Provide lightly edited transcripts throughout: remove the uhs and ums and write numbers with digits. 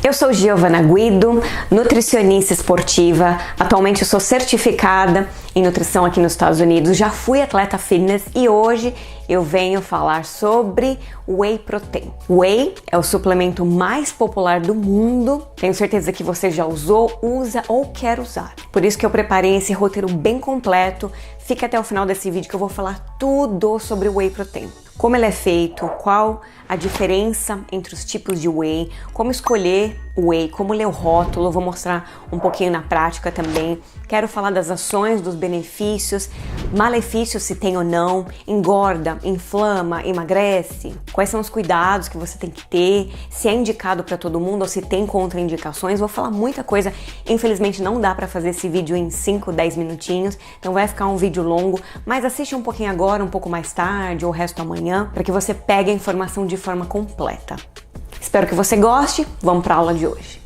Eu sou Giovana Guido, nutricionista esportiva, atualmente eu sou certificada em nutrição aqui nos Estados Unidos, já fui atleta fitness e hoje eu venho falar sobre Whey Protein. Whey é o suplemento mais popular do mundo, tenho certeza que você já usou, usa ou quer usar. Por isso que eu preparei esse roteiro bem completo, fica até o final desse vídeo que eu vou falar tudo sobre o Whey Protein. Como ele é feito, qual a diferença entre os tipos de whey, como escolher o whey, como ler o rótulo, vou mostrar um pouquinho na prática também. Quero falar das ações, dos benefícios, malefícios se tem ou não, engorda, inflama, emagrece, quais são os cuidados que você tem que ter, se é indicado para todo mundo ou se tem contraindicações. Vou falar muita coisa, infelizmente não dá para fazer esse vídeo em 5, 10 minutinhos, então vai ficar um vídeo longo, mas assiste um pouquinho agora, um pouco mais tarde ou o resto amanhã, para que você pegue a informação de forma completa. Espero que você goste, vamos para a aula de hoje.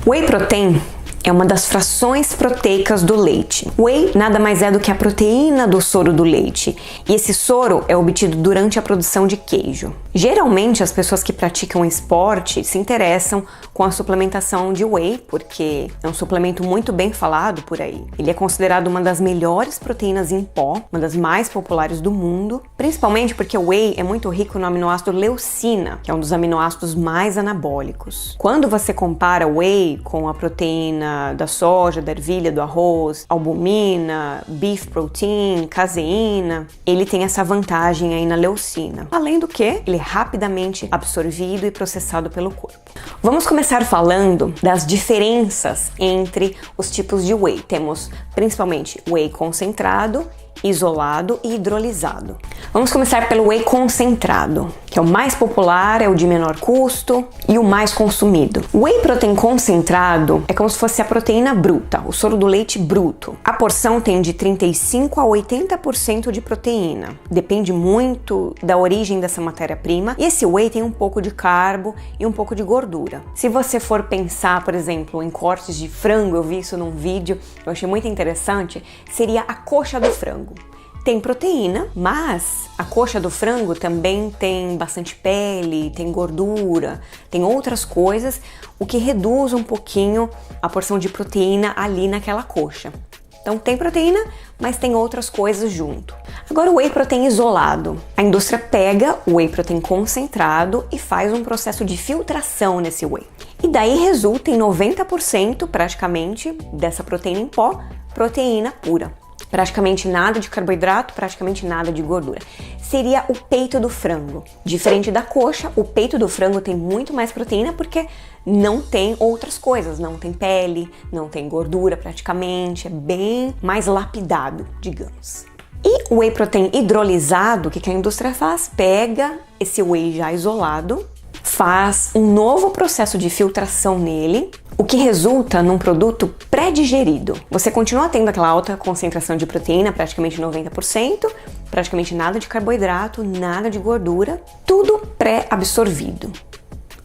Whey Protein é uma das frações proteicas do leite. Whey nada mais é do que a proteína do soro do leite, e esse soro é obtido durante a produção de queijo. Geralmente as pessoas que praticam esporte se interessam com a suplementação de whey, porque é um suplemento muito bem falado por aí. Ele é considerado uma das melhores proteínas em pó, uma das mais populares do mundo, principalmente porque o whey é muito rico no aminoácido leucina, que é um dos aminoácidos mais anabólicos. Quando você compara o whey com a proteína da soja, da ervilha, do arroz, albumina, beef protein, caseína, ele tem essa vantagem aí na leucina. Além do que, ele é rapidamente absorvido e processado pelo corpo. Vamos começar falando das diferenças entre os tipos de whey. Temos principalmente whey concentrado, isolado e hidrolisado. Vamos começar pelo whey concentrado, que é o mais popular, é o de menor custo e o mais consumido. O whey protein concentrado é como se fosse a proteína bruta, o soro do leite bruto. A porção tem de 35 a 80% de proteína. Depende muito da origem dessa matéria-prima. E esse whey tem um pouco de carbo e um pouco de gordura. Se você for pensar, por exemplo, em cortes de frango, eu vi isso num vídeo, eu achei muito interessante, seria a coxa do frango. Tem proteína, mas a coxa do frango também tem bastante pele, tem gordura, tem outras coisas, o que reduz um pouquinho a porção de proteína ali naquela coxa. Então tem proteína, mas tem outras coisas junto. Agora o whey protein isolado. A indústria pega o whey protein concentrado e faz um processo de filtração nesse whey. E daí resulta em 90% praticamente dessa proteína em pó, proteína pura. Praticamente nada de carboidrato, praticamente nada de gordura. Seria o peito do frango. Diferente da coxa, o peito do frango tem muito mais proteína porque não tem outras coisas, não tem pele, não tem gordura praticamente, é bem mais lapidado, digamos. E o whey protein hidrolisado, o que a indústria faz? Pega esse whey já isolado, faz um novo processo de filtração nele, o que resulta num produto pré-digerido. Você continua tendo aquela alta concentração de proteína, praticamente 90%, praticamente nada de carboidrato, nada de gordura, tudo pré-absorvido.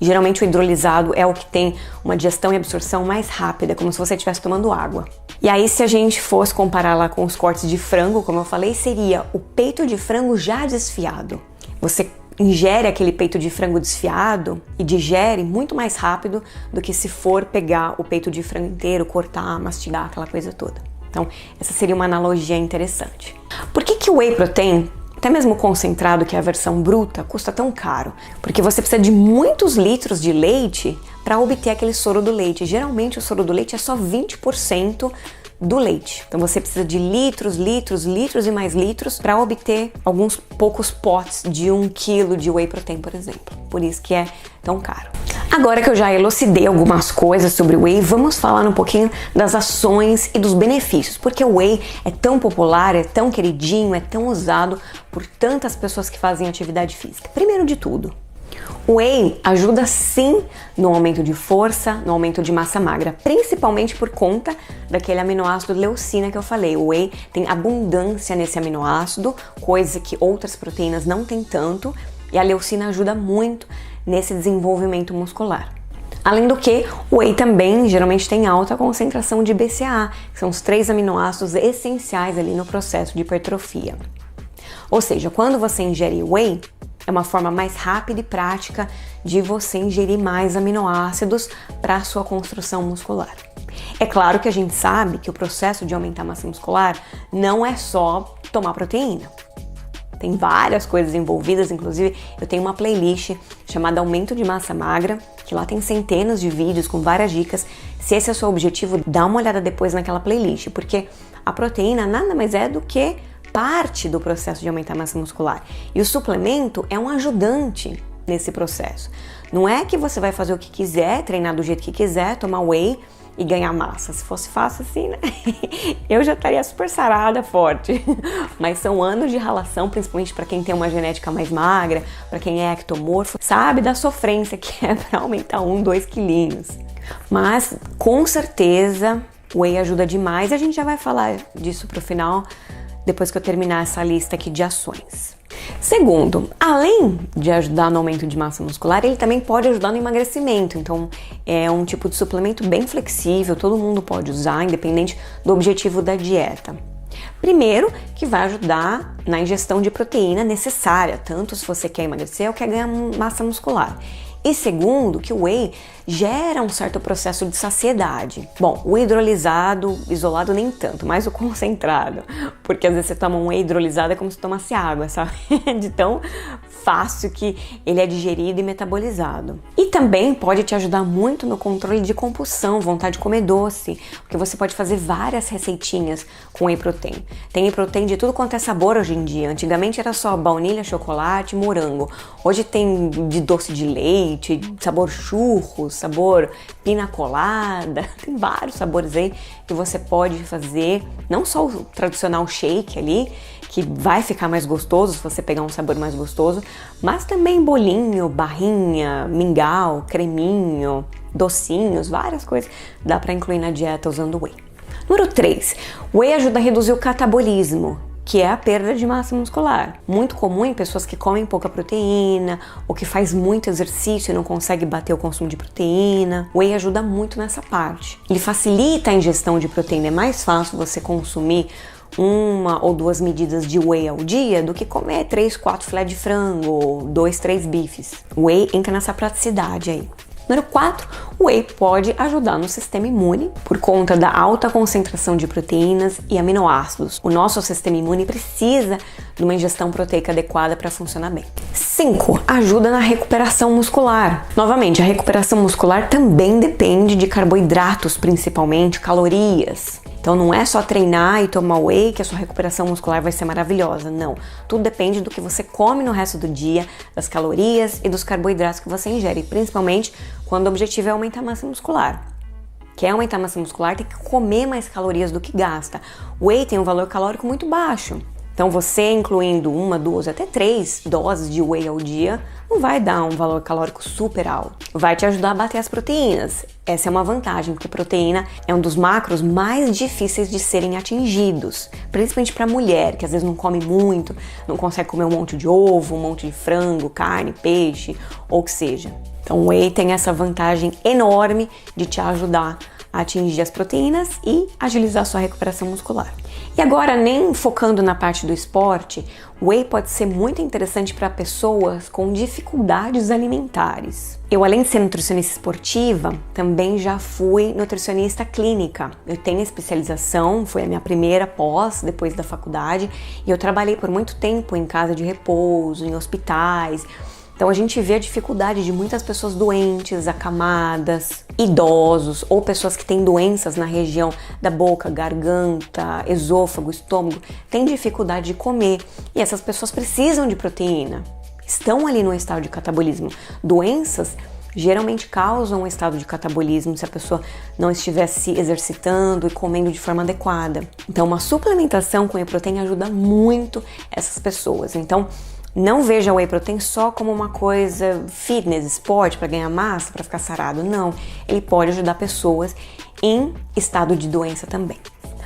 Geralmente o hidrolisado é o que tem uma digestão e absorção mais rápida, como se você estivesse tomando água. E aí, se a gente fosse comparar lá com os cortes de frango, como eu falei, seria o peito de frango já desfiado. Você ingere aquele peito de frango desfiado e digere muito mais rápido do que se for pegar o peito de frango inteiro, cortar, mastigar, aquela coisa toda. Então, essa seria uma analogia interessante. Por que o whey protein, até mesmo concentrado, que é a versão bruta, custa tão caro? Porque você precisa de muitos litros de leite para obter aquele soro do leite. Geralmente o soro do leite é só 20% do leite. Então você precisa de litros, litros, litros e mais litros para obter alguns poucos potes de 1 kg de whey protein, por exemplo. Por isso que é tão caro. Agora que eu já elucidei algumas coisas sobre o whey, vamos falar um pouquinho das ações e dos benefícios. Porque o whey é tão popular, é tão queridinho, é tão usado por tantas pessoas que fazem atividade física. Primeiro de tudo, O whey ajuda sim no aumento de força, no aumento de massa magra, principalmente por conta daquele aminoácido leucina que eu falei. O whey tem abundância nesse aminoácido, coisa que outras proteínas não têm tanto, e a leucina ajuda muito nesse desenvolvimento muscular. Além do que, o whey também geralmente tem alta concentração de BCAA, que são os 3 aminoácidos essenciais ali no processo de hipertrofia. Ou seja, quando você ingere whey, é uma forma mais rápida e prática de você ingerir mais aminoácidos para a sua construção muscular. É claro que a gente sabe que o processo de aumentar a massa muscular não é só tomar proteína. Tem várias coisas envolvidas, inclusive eu tenho uma playlist chamada Aumento de Massa Magra, que lá tem centenas de vídeos com várias dicas. Se esse é o seu objetivo, dá uma olhada depois naquela playlist, porque a proteína nada mais é do que parte do processo de aumentar a massa muscular. E o suplemento é um ajudante nesse processo. Não é que você vai fazer o que quiser, treinar do jeito que quiser, tomar whey e ganhar massa. Se fosse fácil assim, né? Eu já estaria super sarada, forte. Mas são anos de ralação, principalmente para quem tem uma genética mais magra, para quem é ectomorfo, sabe da sofrência que é para aumentar 2 quilinhos. Mas, com certeza, o whey ajuda demais e a gente já vai falar disso pro final, depois que eu terminar essa lista aqui de ações. Segundo, além de ajudar no aumento de massa muscular, ele também pode ajudar no emagrecimento. Então, é um tipo de suplemento bem flexível, todo mundo pode usar, independente do objetivo da dieta. Primeiro, que vai ajudar na ingestão de proteína necessária, tanto se você quer emagrecer ou quer ganhar massa muscular. E segundo, que o whey gera um certo processo de saciedade. Bom, o hidrolisado, isolado nem tanto, mas o concentrado. Porque às vezes você toma um whey hidrolisado é como se tomasse água, sabe? De tão fácil que ele é digerido e metabolizado. E também pode te ajudar muito no controle de compulsão, vontade de comer doce, porque você pode fazer várias receitinhas com whey protein. Tem whey protein de tudo quanto é sabor hoje em dia. Antigamente era só baunilha, chocolate, morango. Hoje tem de doce de leite, sabor churros, sabor pina colada, tem vários sabores aí que você pode fazer, não só o tradicional shake ali, que vai ficar mais gostoso se você pegar um sabor mais gostoso, mas também bolinho, barrinha, mingau, creminho, docinhos, várias coisas dá para incluir na dieta usando whey. Número 3, whey ajuda a reduzir o catabolismo, que é a perda de massa muscular. Muito comum em pessoas que comem pouca proteína ou que faz muito exercício e não consegue bater o consumo de proteína. O whey ajuda muito nessa parte. Ele facilita a ingestão de proteína. É mais fácil você consumir 1 ou 2 medidas de whey ao dia do que comer 3, 4 filé de frango ou 2, 3 bifes. O whey entra nessa praticidade aí. Número 4, o whey pode ajudar no sistema imune por conta da alta concentração de proteínas e aminoácidos. O nosso sistema imune precisa de uma ingestão proteica adequada para funcionar bem. 5, ajuda na recuperação muscular. Novamente, a recuperação muscular também depende de carboidratos, principalmente calorias. Então não é só treinar e tomar whey que a sua recuperação muscular vai ser maravilhosa, não. Tudo depende do que você come no resto do dia, das calorias e dos carboidratos que você ingere, principalmente quando o objetivo é aumentar a massa muscular. Quer aumentar a massa muscular, tem que comer mais calorias do que gasta. O whey tem um valor calórico muito baixo. Então você incluindo 1, 2, até 3 doses de whey ao dia, não vai dar um valor calórico super alto. Vai te ajudar a bater as proteínas. Essa é uma vantagem, porque proteína é um dos macros mais difíceis de serem atingidos. Principalmente para mulher, que às vezes não come muito, não consegue comer um monte de ovo, um monte de frango, carne, peixe, ou o que seja. Então o whey tem essa vantagem enorme de te ajudar a atingir as proteínas e agilizar a sua recuperação muscular. E agora, nem focando na parte do esporte, o whey pode ser muito interessante para pessoas com dificuldades alimentares. Eu, além de ser nutricionista esportiva, também já fui nutricionista clínica. Eu tenho especialização, foi a minha primeira pós depois da faculdade, e eu trabalhei por muito tempo em casa de repouso, em hospitais. Então a gente vê a dificuldade de muitas pessoas doentes, acamadas, idosos ou pessoas que têm doenças na região da boca, garganta, esôfago, estômago, têm dificuldade de comer e essas pessoas precisam de proteína, estão ali no estado de catabolismo. Doenças geralmente causam um estado de catabolismo se a pessoa não estiver se exercitando e comendo de forma adequada. Então uma suplementação com whey protein ajuda muito essas pessoas. Então Não veja o whey protein só como uma coisa fitness, esporte, para ganhar massa, para ficar sarado. Não, ele pode ajudar pessoas em estado de doença também.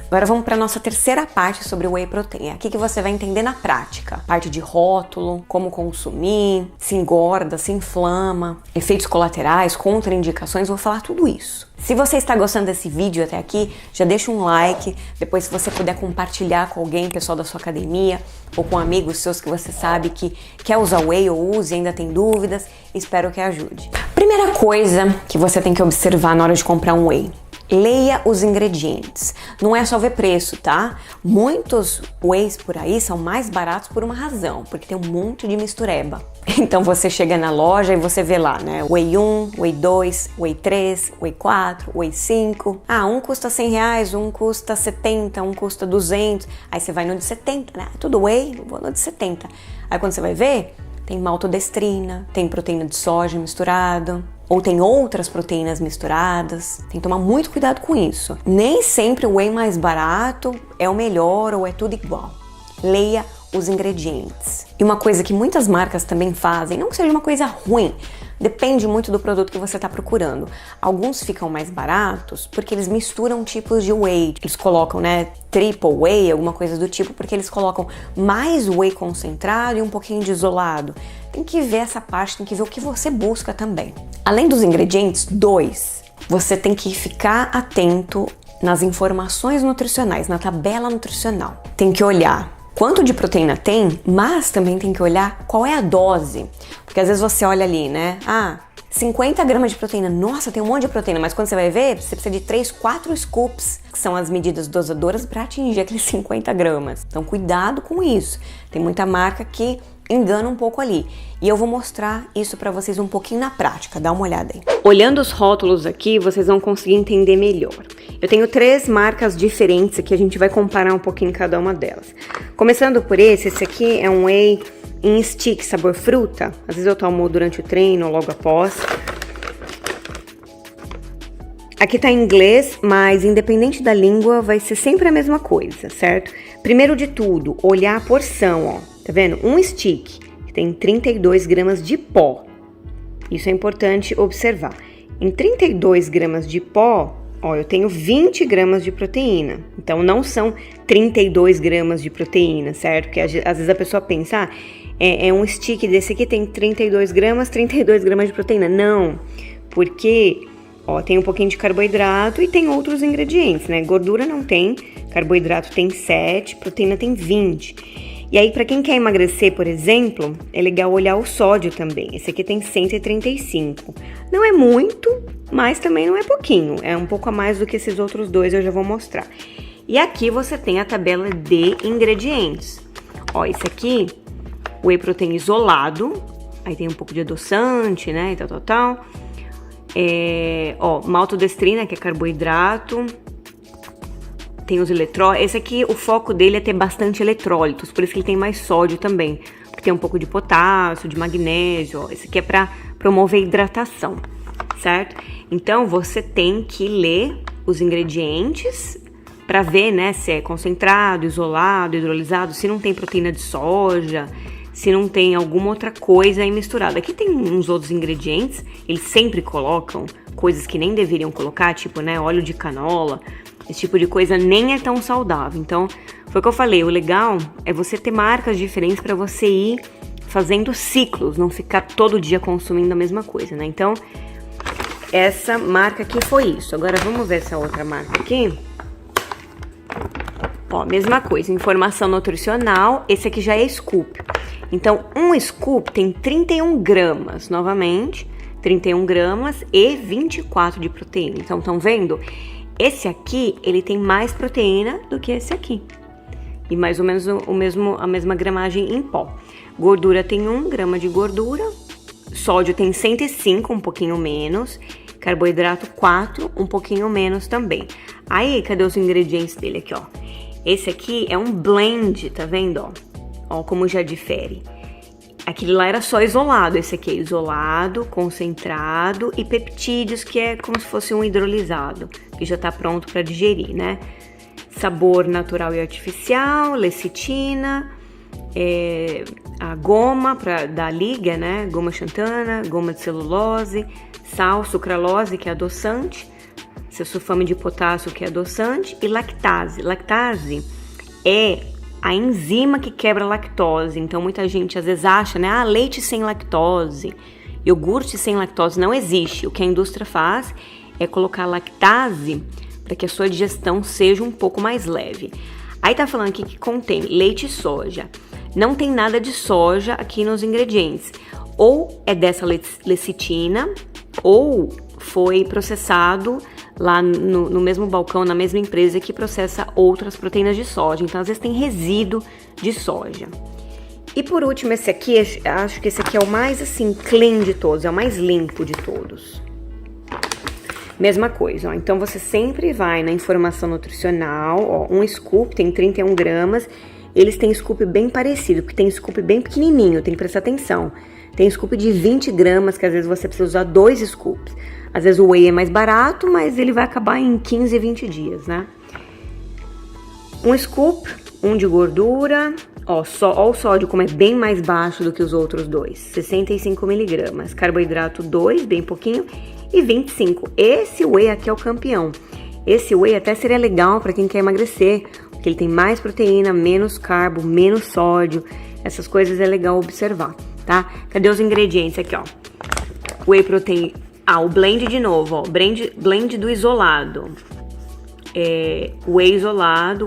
Agora vamos para a nossa terceira parte sobre o whey protein. É aqui que você vai entender na prática. Parte de rótulo, como consumir, se engorda, se inflama, efeitos colaterais, contraindicações, vou falar tudo isso. Se você está gostando desse vídeo até aqui, já deixa um like. Depois, se você puder compartilhar com alguém, pessoal da sua academia, ou com amigos seus que você sabe que quer usar whey ou use e ainda tem dúvidas, espero que ajude. Primeira coisa que você tem que observar na hora de comprar um whey. Leia os ingredientes. Não é só ver preço, tá? Muitos wheys por aí são mais baratos por uma razão, porque tem um monte de mistureba. Então você chega na loja e você vê lá, né? Whey 1, Whey 2, Whey 3, Whey 4, Whey 5. Ah, um custa R$100, um custa 70, um custa 200. Aí você vai no de 70, né? Tudo whey, eu vou no de 70. Aí quando você vai ver, tem maltodestrina, tem proteína de soja misturado, ou tem outras proteínas misturadas. Tem que tomar muito cuidado com isso. Nem sempre o whey mais barato é o melhor ou é tudo igual. Leia os ingredientes. E uma coisa que muitas marcas também fazem, não que seja uma coisa ruim, depende muito do produto que você está procurando. Alguns ficam mais baratos porque eles misturam tipos de whey. Eles colocam, né, triple whey, alguma coisa do tipo, porque eles colocam mais whey concentrado e um pouquinho de isolado. Tem que ver essa parte, tem que ver o que você busca também. Além dos ingredientes, você tem que ficar atento nas informações nutricionais, na tabela nutricional. Tem que olhar quanto de proteína tem, mas também tem que olhar qual é a dose. Porque às vezes você olha ali, né? 50 gramas de proteína. Nossa, tem um monte de proteína. Mas quando você vai ver, você precisa de 3, 4 scoops, que são as medidas dosadoras para atingir aqueles 50 gramas. Então cuidado com isso. Tem muita marca que engana um pouco ali. E eu vou mostrar isso para vocês um pouquinho na prática. Dá uma olhada aí. Olhando os rótulos aqui, vocês vão conseguir entender melhor. Eu tenho 3 marcas diferentes aqui, a gente vai comparar um pouquinho cada uma delas. Começando por esse aqui é um whey em stick, sabor fruta. Às vezes eu tomo durante o treino ou logo após. Aqui tá em inglês, mas independente da língua, vai ser sempre a mesma coisa, certo? Primeiro de tudo, olhar a porção, ó. Tá vendo? Um stick, que tem 32 gramas de pó. Isso é importante observar. Em 32 gramas de pó, ó, eu tenho 20 gramas de proteína. Então, não são 32 gramas de proteína, certo? Porque às vezes a pessoa pensa, é um stick desse aqui tem 32 gramas de proteína. Não, porque, ó, tem um pouquinho de carboidrato e tem outros ingredientes, né? Gordura não tem, carboidrato tem 7, proteína tem 20. E aí, para quem quer emagrecer, por exemplo, é legal olhar o sódio também. Esse aqui tem 135. Não é muito, mas também não é pouquinho. É um pouco a mais do que esses outros dois, eu já vou mostrar. E aqui você tem a tabela de ingredientes. Ó, esse aqui, whey protein isolado. Aí tem um pouco de adoçante, né, e tal. Ó, maltodestrina, que é carboidrato. Tem os eletrólitos. Esse aqui, o foco dele é ter bastante eletrólitos, por isso que ele tem mais sódio também. Porque tem um pouco de potássio, de magnésio. Ó. Esse aqui é para promover hidratação, certo? Então, você tem que ler os ingredientes para ver, né, se é concentrado, isolado, hidrolisado, se não tem proteína de soja, se não tem alguma outra coisa aí misturada. Aqui tem uns outros ingredientes, eles sempre colocam coisas que nem deveriam colocar, tipo, né, óleo de canola. Esse tipo de coisa nem é tão saudável. Então, foi o que eu falei, o legal é você ter marcas diferentes para você ir fazendo ciclos, não ficar todo dia consumindo a mesma coisa, né? Então, essa marca aqui foi isso. Agora, vamos ver essa outra marca aqui. Ó, mesma coisa, informação nutricional. Esse aqui já é scoop. Então, um scoop tem 31 gramas, novamente, 31 gramas e 24 de proteína. Então, estão vendo? Esse aqui, ele tem mais proteína do que esse aqui. E mais ou menos a mesma gramagem em pó. Gordura tem 1 grama de gordura. Sódio tem 105, um pouquinho menos. Carboidrato 4, um pouquinho menos também. Aí, cadê os ingredientes dele aqui, ó? Esse aqui é um blend, tá vendo, ó? Ó como já difere. Aquele lá era só isolado, esse aqui é isolado, concentrado e peptídeos, que é como se fosse um hidrolisado, que já tá pronto para digerir, né? Sabor natural e artificial, lecitina, a goma da liga, né? Goma xantana, goma de celulose, sal, sucralose, que é adoçante, seu sulfame de potássio, que é adoçante, e lactase. Lactase é a enzima que quebra a lactose. Então muita gente às vezes acha, né? Leite sem lactose, iogurte sem lactose. Não existe. O que a indústria faz é colocar lactase para que a sua digestão seja um pouco mais leve. Aí tá falando aqui que contém leite e soja. Não tem nada de soja aqui nos ingredientes. Ou é dessa lecitina, ou foi processado lá no mesmo balcão, na mesma empresa que processa outras proteínas de soja. Então, às vezes tem resíduo de soja. E por último, esse aqui, acho que esse aqui é o mais, assim, clean de todos, é o mais limpo de todos. Mesma coisa, ó. Então você sempre vai na informação nutricional, ó, um scoop tem 31 gramas, eles têm scoop bem parecido, porque tem scoop bem pequenininho, tem que prestar atenção. Tem scoop de 20 gramas, que às vezes você precisa usar 2 scoops. Às vezes o whey é mais barato, mas ele vai acabar em 15, 20 dias, né? Um scoop, um de gordura. Ó, o sódio como é bem mais baixo do que os outros dois. 65 miligramas. Carboidrato 2, bem pouquinho. E 25. Esse whey aqui é o campeão. Esse whey até seria legal para quem quer emagrecer, porque ele tem mais proteína, menos carbo, menos sódio. Essas coisas é legal observar, tá? Cadê os ingredientes aqui, ó? Whey protein. O blend de novo, ó. Blend do isolado. Whey isolado.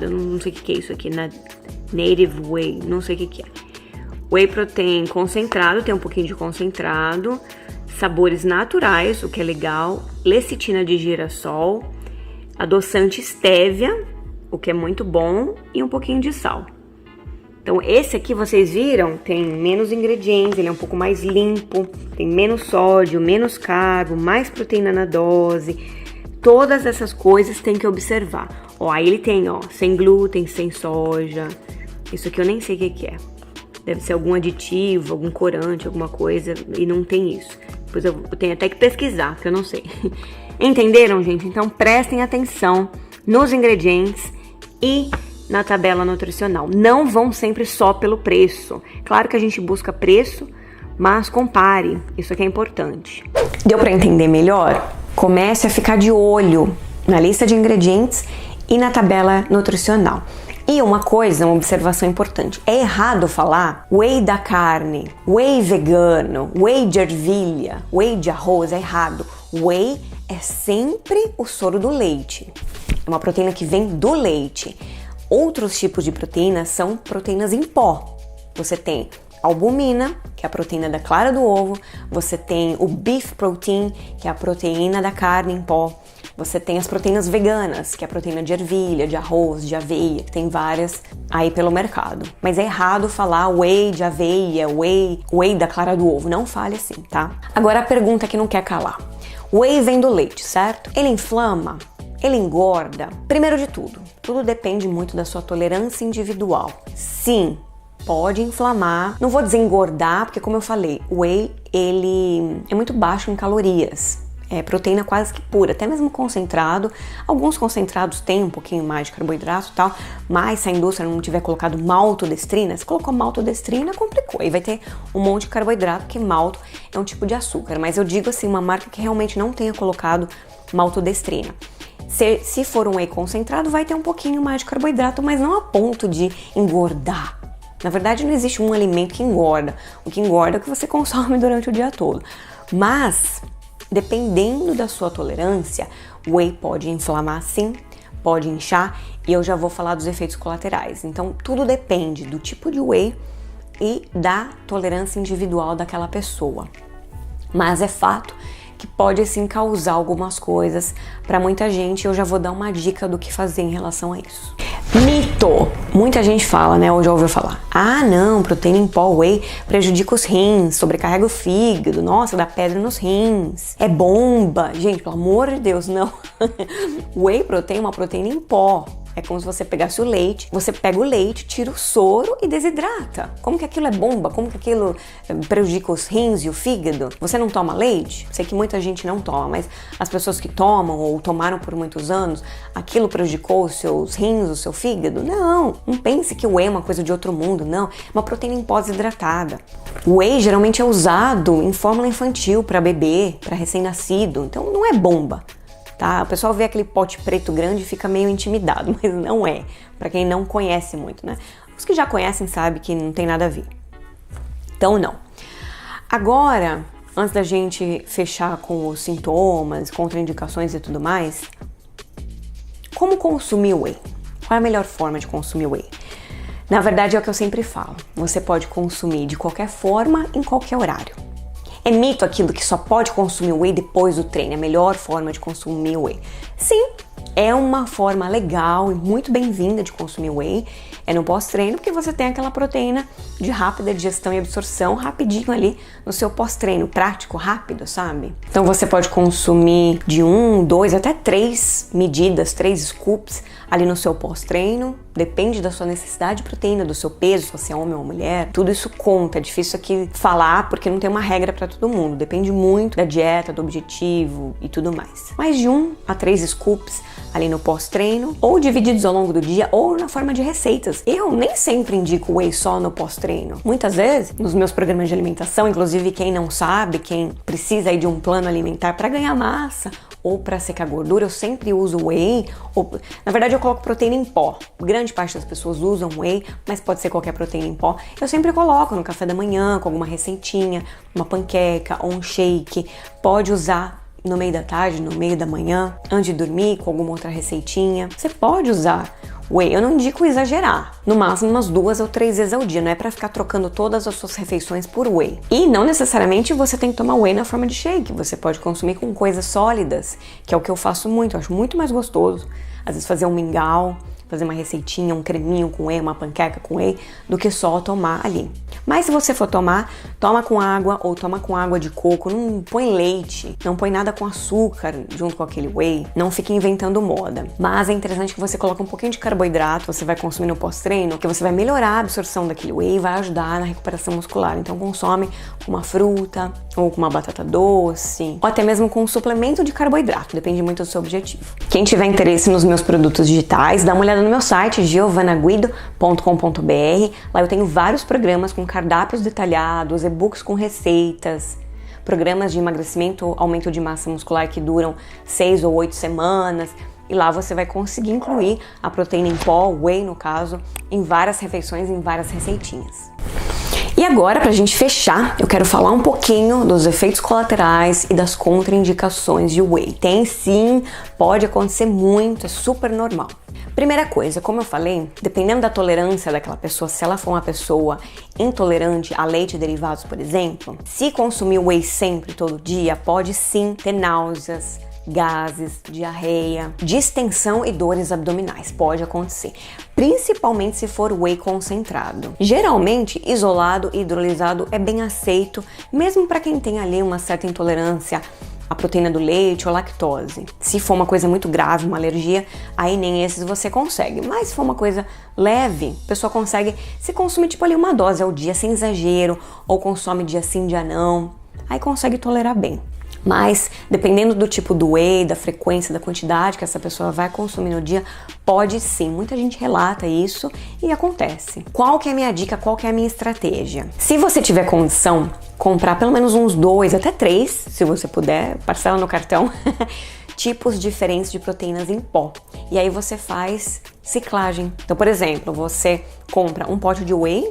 Eu não sei o que é isso aqui, né? Native Whey, não sei o que é. Whey protein concentrado, tem um pouquinho de concentrado. Sabores naturais, o que é legal. Lecitina de girassol. Adoçante stevia, o que é muito bom. E um pouquinho de sal. Então, esse aqui, vocês viram, tem menos ingredientes, ele é um pouco mais limpo, tem menos sódio, menos carbo, mais proteína na dose. Todas essas coisas tem que observar. Ó, aí ele tem, ó, sem glúten, sem soja. Isso aqui eu nem sei o que é. Deve ser algum aditivo, algum corante, alguma coisa, e não tem isso. Depois eu tenho até que pesquisar, porque eu não sei. Entenderam, gente? Então, prestem atenção nos ingredientes e na tabela nutricional. Não vão sempre só pelo preço. Claro que a gente busca preço, mas compare. Isso aqui é importante. Deu para entender melhor? Comece a ficar de olho na lista de ingredientes e na tabela nutricional. E uma coisa, uma observação importante. É errado falar whey da carne, whey vegano, whey de ervilha, whey de arroz. É errado. Whey é sempre o soro do leite. É uma proteína que vem do leite. Outros tipos de proteínas são proteínas em pó. Você tem albumina, que é a proteína da clara do ovo. Você tem o beef protein, que é a proteína da carne em pó. Você tem as proteínas veganas, que é a proteína de ervilha, de arroz, de aveia, que tem várias aí pelo mercado. Mas é errado falar whey de aveia, whey da clara do ovo. Não fale assim, tá? Agora a pergunta que não quer calar. Whey vem do leite, certo? Ele inflama? Ele engorda? Primeiro de tudo depende muito da sua tolerância individual. Sim, pode inflamar. Não vou dizer engordar, porque como eu falei, o whey, ele é muito baixo em calorias. É proteína quase que pura, até mesmo concentrado. Alguns concentrados têm um pouquinho mais de carboidrato e tal, mas se a indústria não tiver colocado maltodestrina, se colocou maltodestrina, complicou. Aí vai ter um monte de carboidrato, porque malto é um tipo de açúcar. Mas eu digo assim, uma marca que realmente não tenha colocado maltodestrina. Se for um whey concentrado, vai ter um pouquinho mais de carboidrato, mas não a ponto de engordar. Na verdade, não existe um alimento que engorda. O que engorda é o que você consome durante o dia todo. Mas, dependendo da sua tolerância, o whey pode inflamar sim, pode inchar, e eu já vou falar dos efeitos colaterais. Então, tudo depende do tipo de whey e da tolerância individual daquela pessoa. Mas é fato que pode sim causar algumas coisas para muita gente. Eu já vou dar uma dica do que fazer em relação a isso. Mito! Muita gente fala, né, ou já ouviu falar: ah não, proteína em pó whey prejudica os rins, sobrecarrega o fígado, nossa, dá pedra nos rins, é bomba. Gente, pelo amor de Deus, não. Whey protein é uma proteína em pó. É como se você pegasse o leite, você pega o leite, tira o soro e desidrata. Como que aquilo é bomba? Como que aquilo prejudica os rins e o fígado? Você não toma leite? Sei que muita gente não toma, mas as pessoas que tomam ou tomaram por muitos anos, aquilo prejudicou os seus rins, o seu fígado? Não pense que o whey é uma coisa de outro mundo, não. É uma proteína em pó desidratada. O whey geralmente é usado em fórmula infantil para bebê, para recém-nascido, então não é bomba. Tá? O pessoal vê aquele pote preto grande e fica meio intimidado, mas não é, para quem não conhece muito, né? Os que já conhecem sabem que não tem nada a ver. Então não. Agora, antes da gente fechar com os sintomas, contraindicações e tudo mais, como consumir whey? Qual é a melhor forma de consumir whey? Na verdade é o que eu sempre falo, você pode consumir de qualquer forma, em qualquer horário. É mito aquilo que só pode consumir whey depois do treino, é a melhor forma de consumir whey. Sim, é uma forma legal e muito bem-vinda de consumir whey, é no pós-treino, porque você tem aquela proteína de rápida digestão e absorção rapidinho ali no seu pós-treino, prático, rápido, sabe? Então você pode consumir de 1, 2 até 3 medidas, 3 scoops ali no seu pós-treino, depende da sua necessidade de proteína, do seu peso, se você é homem ou mulher, tudo isso conta, é difícil aqui falar porque não tem uma regra para todo mundo, depende muito da dieta, do objetivo e tudo mais. Mais de 1 a 3 scoops ali no pós-treino, ou divididos ao longo do dia, ou na forma de receitas. Eu nem sempre indico whey só no pós-treino. Muitas vezes, nos meus programas de alimentação, inclusive quem não sabe, quem precisa aí de um plano alimentar para ganhar massa, ou para secar gordura, eu sempre uso whey, ou, na verdade eu coloco proteína em pó. Grande parte das pessoas usam whey, mas pode ser qualquer proteína em pó. Eu sempre coloco no café da manhã, com alguma receitinha, uma panqueca ou um shake. Pode usar no meio da tarde, no meio da manhã, antes de dormir, com alguma outra receitinha. Você pode usar whey, eu não indico exagerar, no máximo umas 2 ou 3 vezes ao dia, não é pra ficar trocando todas as suas refeições por whey. E não necessariamente você tem que tomar whey na forma de shake, você pode consumir com coisas sólidas, que é o que eu faço muito, eu acho muito mais gostoso. Às vezes fazer um mingau, fazer uma receitinha, um creminho com whey, uma panqueca com whey, do que só tomar ali. Mas se você for tomar, toma com água ou toma com água de coco, não põe leite, não põe nada com açúcar junto com aquele whey, não fique inventando moda. Mas é interessante que você coloque um pouquinho de carboidrato, você vai consumir no pós-treino, que você vai melhorar a absorção daquele whey e vai ajudar na recuperação muscular. Então consome com uma fruta, ou com uma batata doce, ou até mesmo com um suplemento de carboidrato, depende muito do seu objetivo. Quem tiver interesse nos meus produtos digitais, dá uma olhada no meu site, giovanaguido.com.br. Lá eu tenho vários programas com cardápios detalhados, e-books com receitas, programas de emagrecimento, aumento de massa muscular que duram 6 ou 8 semanas. E lá você vai conseguir incluir a proteína em pó, whey no caso, em várias refeições, em várias receitinhas. E agora, pra gente fechar, eu quero falar um pouquinho dos efeitos colaterais e das contraindicações de whey. Tem sim, pode acontecer muito, é super normal. Primeira coisa, como eu falei, dependendo da tolerância daquela pessoa, se ela for uma pessoa intolerante a leite e derivados, por exemplo, se consumir whey sempre, todo dia, pode sim ter náuseas, gases, diarreia, distensão e dores abdominais, pode acontecer, principalmente se for whey concentrado. Geralmente, isolado e hidrolisado é bem aceito, mesmo para quem tem ali uma certa intolerância à proteína do leite ou lactose. Se for uma coisa muito grave, uma alergia, aí nem esses você consegue, mas se for uma coisa leve, a pessoa consegue se consumir tipo ali uma dose ao dia, sem exagero, ou consome dia sim, dia não, aí consegue tolerar bem. Mas, dependendo do tipo do whey, da frequência, da quantidade que essa pessoa vai consumir no dia, pode sim. Muita gente relata isso e acontece. Qual que é a minha dica? Qual que é a minha estratégia? Se você tiver condição, comprar pelo menos uns 2 até 3, se você puder, parcela no cartão, tipos diferentes de proteínas em pó. E aí você faz ciclagem. Então, por exemplo, você compra um pote de whey,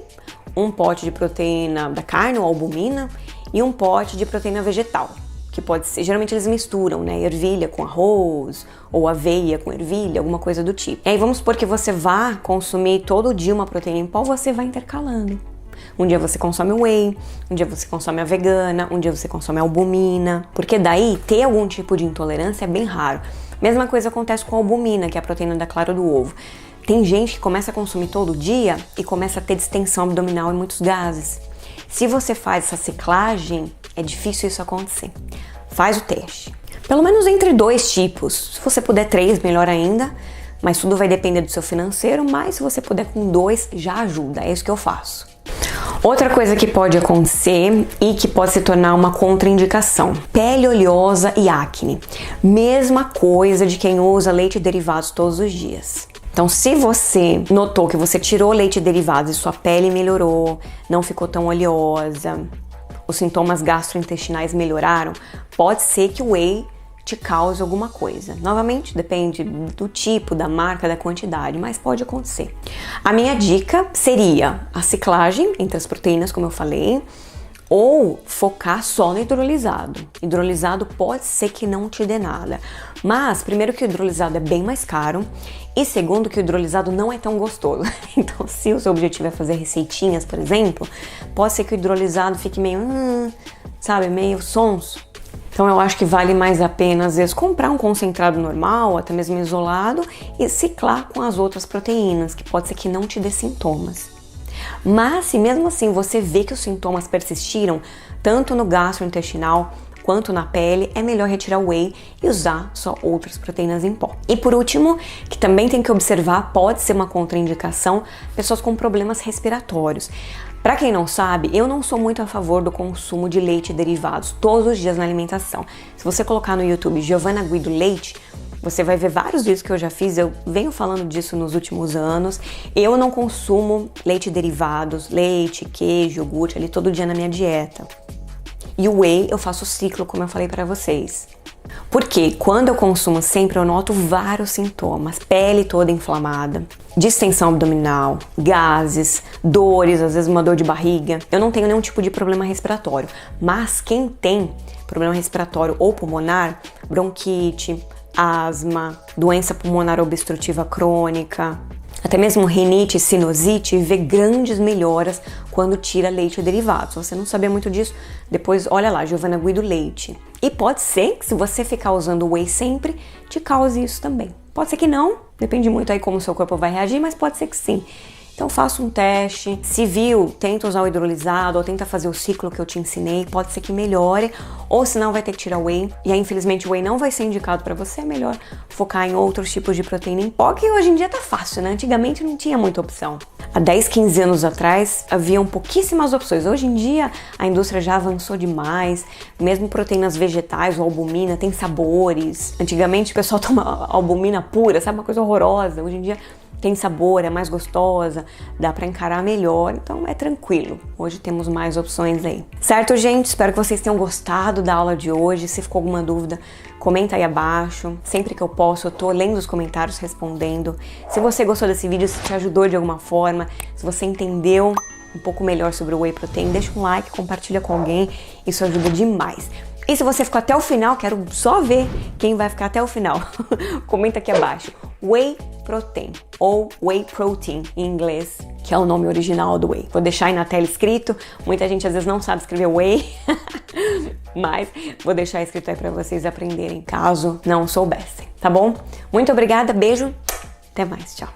um pote de proteína da carne ou albumina e um pote de proteína vegetal. Que pode ser, geralmente eles misturam, né, ervilha com arroz, ou aveia com ervilha, alguma coisa do tipo. E aí vamos supor que você vá consumir todo dia uma proteína em pó, você vai intercalando. Um dia você consome whey, um dia você consome a vegana, um dia você consome a albumina, porque daí ter algum tipo de intolerância é bem raro. Mesma coisa acontece com a albumina, que é a proteína da clara do ovo. Tem gente que começa a consumir todo dia e começa a ter distensão abdominal e muitos gases. Se você faz essa ciclagem, é difícil isso acontecer. Faz o teste. Pelo menos entre 2 tipos. Se você puder 3, melhor ainda. Mas tudo vai depender do seu financeiro, mas se você puder com 2, já ajuda, é isso que eu faço. Outra coisa que pode acontecer e que pode se tornar uma contraindicação: pele oleosa e acne. Mesma coisa de quem usa leite e derivados todos os dias. Então, se você notou que você tirou leite e derivados e sua pele melhorou, não ficou tão oleosa, os sintomas gastrointestinais melhoraram, pode ser que o whey te cause alguma coisa. Novamente, depende do tipo, da marca, da quantidade, mas pode acontecer. A minha dica seria a ciclagem entre as proteínas, como eu falei, ou focar só no hidrolisado. Hidrolisado pode ser que não te dê nada, mas primeiro que o hidrolisado é bem mais caro e segundo que o hidrolisado não é tão gostoso. Então, se o seu objetivo é fazer receitinhas, por exemplo, pode ser que o hidrolisado fique meio, sabe, meio sonso. Então eu acho que vale mais a pena, às vezes, comprar um concentrado normal, até mesmo isolado, e ciclar com as outras proteínas, que pode ser que não te dê sintomas. Mas se mesmo assim você vê que os sintomas persistiram, tanto no gastrointestinal quanto na pele, é melhor retirar o whey e usar só outras proteínas em pó. E por último, que também tem que observar, pode ser uma contraindicação, pessoas com problemas respiratórios. Para quem não sabe, eu não sou muito a favor do consumo de leite e derivados todos os dias na alimentação. Se você colocar no YouTube Giovana Guido Leite, você vai ver vários vídeos que eu já fiz, eu venho falando disso nos últimos anos. Eu não consumo leite e derivados, leite, queijo, iogurte ali todo dia na minha dieta. E o whey eu faço ciclo, como eu falei para vocês. Porque quando eu consumo sempre eu noto vários sintomas, pele toda inflamada, distensão abdominal, gases, dores, às vezes uma dor de barriga. Eu não tenho nenhum tipo de problema respiratório, mas quem tem problema respiratório ou pulmonar, bronquite, asma, doença pulmonar obstrutiva crônica, até mesmo rinite, sinusite, vê grandes melhoras quando tira leite e derivados. Se você não sabia muito disso, depois olha lá, Giovana Guido Leite. E pode ser que se você ficar usando whey sempre, te cause isso também. Pode ser que não, depende muito aí como o seu corpo vai reagir, mas pode ser que sim. Então faça um teste, se viu, tenta usar o hidrolisado ou tenta fazer o ciclo que eu te ensinei, pode ser que melhore, ou senão vai ter que tirar o whey, e aí infelizmente o whey não vai ser indicado para você, é melhor focar em outros tipos de proteína em pó, que hoje em dia tá fácil, né? Antigamente não tinha muita opção. Há 10, 15 anos atrás haviam pouquíssimas opções, hoje em dia a indústria já avançou demais, mesmo proteínas vegetais ou albumina, tem sabores. Antigamente o pessoal toma albumina pura, sabe, uma coisa horrorosa, hoje em dia tem sabor, é mais gostosa, dá pra encarar melhor, então é tranquilo. Hoje temos mais opções aí. Certo, gente? Espero que vocês tenham gostado da aula de hoje. Se ficou alguma dúvida, comenta aí abaixo. Sempre que eu posso, eu tô lendo os comentários, respondendo. Se você gostou desse vídeo, se te ajudou de alguma forma, se você entendeu um pouco melhor sobre o Whey Protein, deixa um like, compartilha com alguém, isso ajuda demais. E se você ficou até o final, quero só ver quem vai ficar até o final. Comenta aqui abaixo. Whey Protein, ou Whey Protein em inglês, que é o nome original do Whey. Vou deixar aí na tela escrito. Muita gente às vezes não sabe escrever Whey, mas vou deixar escrito aí para vocês aprenderem, caso não soubessem, tá bom? Muito obrigada, beijo, até mais, tchau.